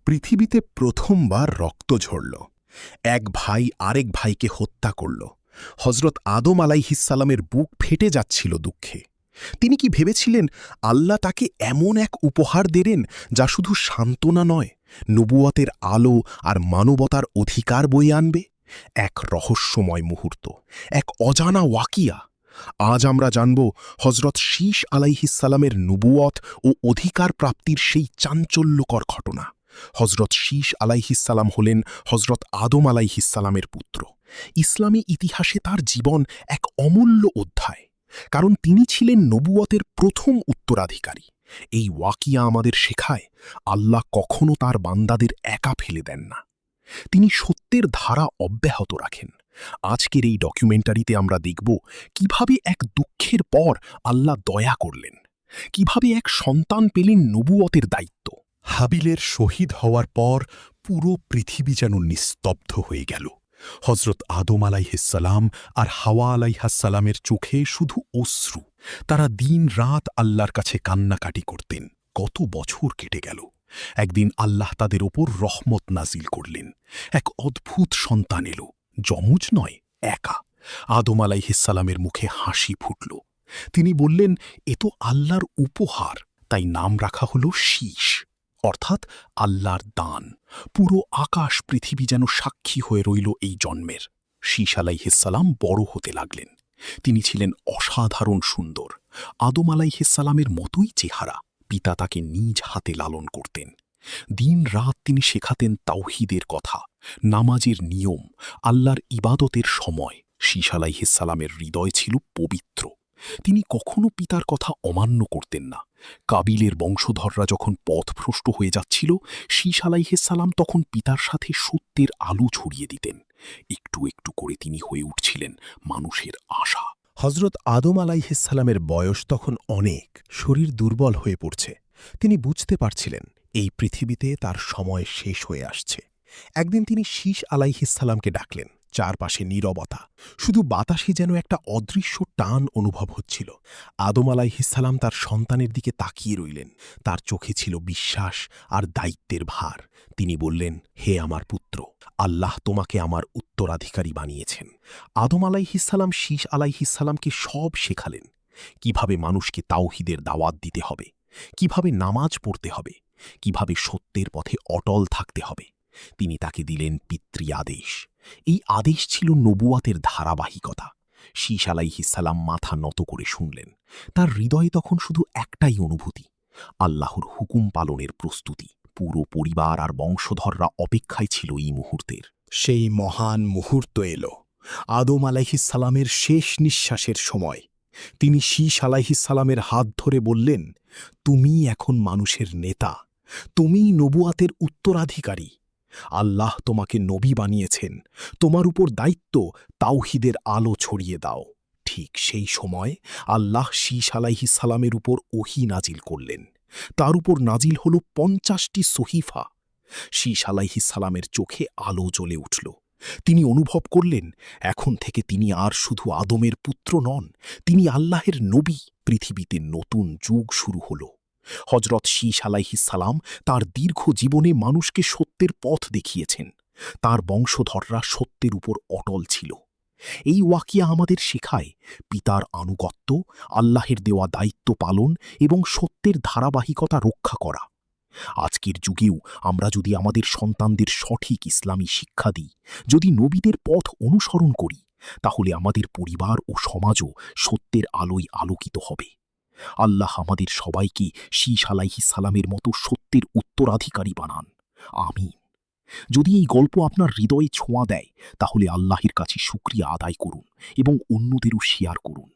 পৃথিবীতে প্রথমবার রক্ত ঝরল। এক ভাই আরেক ভাইকে হত্যা করল। হজরত আদম আলাইহিসসালামের বুক ফেটে যাচ্ছিল দুঃখে। তিনি কি ভেবেছিলেন আল্লাহ তাকে এমন এক উপহার দেবেন যা শুধু সান্ত্বনা নয়, নবুয়তের আলো আর মানবতার অধিকার বয়ে আনবে? এক রহস্যময় মুহূর্ত, এক অজানা ওয়াকিয়া। আজ আমরা জানব হজরত শীশ আলাইহিসসালামের নবুয়ত ও অধিকার প্রাপ্তির সেই চাঞ্চল্যকর ঘটনা। হজরত শীশ আলাইহিসসালাম হলেন হজরত আদম আলাইহিসসালামের পুত্র। ইসলামী ইতিহাসে তার জীবন এক অমূল্য অধ্যায়, কারণ তিনি ছিলেন নবুয়তের প্রথম উত্তরাধিকারী। এই ওয়াকিয়া আমাদের শেখায় আল্লাহ কখনো তার বান্দাদের একা ফেলে দেন না, তিনি সত্যের ধারা অব্যাহত রাখেন। আজকের এই ডকুমেন্টারিতে আমরা দেখব কিভাবে এক দুঃখের পর আল্লাহ দয়া করলেন, কিভাবে এক সন্তান পেলেন নবুয়তের দায়িত্ব। হাবিলের শহীদ হওয়ার পর পুরো পৃথিবী যেন নিস্তব্ধ হয়ে গেল। হজরত আদম আলাইহিসসালাম আর হাওয়া আলাইহাসসালামের চোখে শুধু অশ্রু। তারা দিন রাত আল্লাহর কাছে কান্নাকাটি করতেন। কত বছর কেটে গেল। একদিন আল্লাহ তাদের ওপর রহমত নাজিল করলেন। এক অদ্ভুত সন্তান এলো, যমজ নয়, একা। আদম আলাইহিসসালামের মুখে হাসি ফুটল। তিনি বললেন, এ তো আল্লাহর উপহার। তাই নাম রাখা হল শীশ, অর্থাৎ আল্লাহর দান। পুরো আকাশ পৃথিবী যেন সাক্ষী হয়ে রইল এই জন্মের। শীশ আলাইহিসসালাম বড় হতে লাগলেন। তিনি ছিলেন অসাধারণ সুন্দর, আদম আলাইহিসসালামের মতোই চেহারা। পিতা তাকে নিজ হাতে লালন করতেন। দিন রাত তিনি শেখাতেন তাওহীদের কথা, নামাজের নিয়ম, আল্লাহর ইবাদতের সময়। শীশ আলাইহিসসালামের হৃদয় ছিল পবিত্র। তিনি কখনো পিতার কথা অমান্য করতেন না। কাবিলের বংশধররা যখন পথভ্রষ্ট হয়ে যাচ্ছিল, শীশ আলাইহিসসালাম তখন পিতার সাথে সত্যের আলো ছড়িয়ে দিতেন। একটু একটু করে তিনি হয়ে উঠছিলেন মানুষের আশা। হজরত আদম আলাইহিসসালামের বয়স তখন অনেক, শরীর দুর্বল হয়ে পড়ছে। তিনি বুঝতে পারছিলেন এই পৃথিবীতে তার সময় শেষ হয়ে আসছে। একদিন তিনি শীশ আলাইহিসসালামকে ডাকলেন। চারপাশে নীরবতা, শুধু বাতাসে যেন একটা অদৃশ্য টান অনুভব হচ্ছিল। আদম আলাইহিসসালাম তার সন্তানের দিকে তাকিয়ে রইলেন। তার চোখে ছিল বিশ্বাস আর দায়িত্বের ভার। তিনি বললেন, হে আমার পুত্র, আল্লাহ তোমাকে আমার উত্তরাধিকারী বানিয়েছেন। আদম আলাইহিসসালাম শীশ আলাইহিসসালামকে সব শেখালেন, কিভাবে মানুষকে তাওহীদের দাওয়াত দিতে হবে, কিভাবে নামাজ পড়তে হবে, কিভাবে সত্যের পথে অটল থাকতে হবে। তিনি তাকে দিলেন পিতৃ আদেশ। এই আদেশ ছিল নবুয়তের ধারাবাহিকতা। শীশ আলাইহিসসালাম মাথা নত করে শুনলেন। তার হৃদয়ে তখন শুধু একটাই অনুভূতি, আল্লাহর হুকুম পালনের প্রস্তুতি। পুরো পরিবার আর বংশধররা অপেক্ষায় ছিল এই মুহূর্তের। সেই মহান মুহূর্ত এলো, আদম আলাইহিসসালামের শেষ নিঃশ্বাসের সময়। তিনি শীশ আলাইহিসসালামের হাত ধরে বললেন, তুমি এখন মানুষের নেতা, তুমি নবুয়তের উত্তরাধিকারী। আল্লাহ তোমাকে নবী বানিয়েছেন, তোমার উপর দায়িত্ব তাওহীদের আলো ছড়িয়ে দাও। ঠিক সেই সময় আল্লাহ শীশ আলাইহিসসালামের উপর ওহী নাজিল করলেন। তার উপর নাজিল হল 50টি সহিফা। শীশ আলাইহিসসালামের চোখে আলো জ্বলে উঠল। তিনি অনুভব করলেন, এখন থেকে তিনি আর শুধু আদমের পুত্র নন, তিনি আল্লাহের নবী। পৃথিবীতে নতুন যুগ শুরু হল। হজরত শীশ আলাইহিসসালাম তার দীর্ঘ জীবনে মানুষকে সত্যের পথ দেখিয়েছেন। তার বংশধররা সত্যের উপর অটল ছিল। এই ওয়াকিয়া আমাদের শেখায় পিতার আনুগত্য, আল্লাহের দেওয়া দায়িত্ব পালন এবং সত্যের ধারাবাহিকতা রক্ষা করা। আজকের যুগেও আমরা যদি আমাদের সন্তানদের সঠিক ইসলামী শিক্ষা দিই, যদি নবীদের পথ অনুসরণ করি, তাহলে আমাদের পরিবার ও সমাজও সত্যের আলোয় আলোকিত হবে। আল্লাহ আমাদের সবাইকে শীশ আলাইহিসসালামের মতো সত্যের উত্তরাধিকারী বানান। আমিন। যদি এই গল্প আপনার হৃদয়ে ছোঁয়া দেয়, তাহলে আল্লাহের কাছে শুকরিয়া আদায় করুন এবং অন্যদেরও শেয়ার করুন।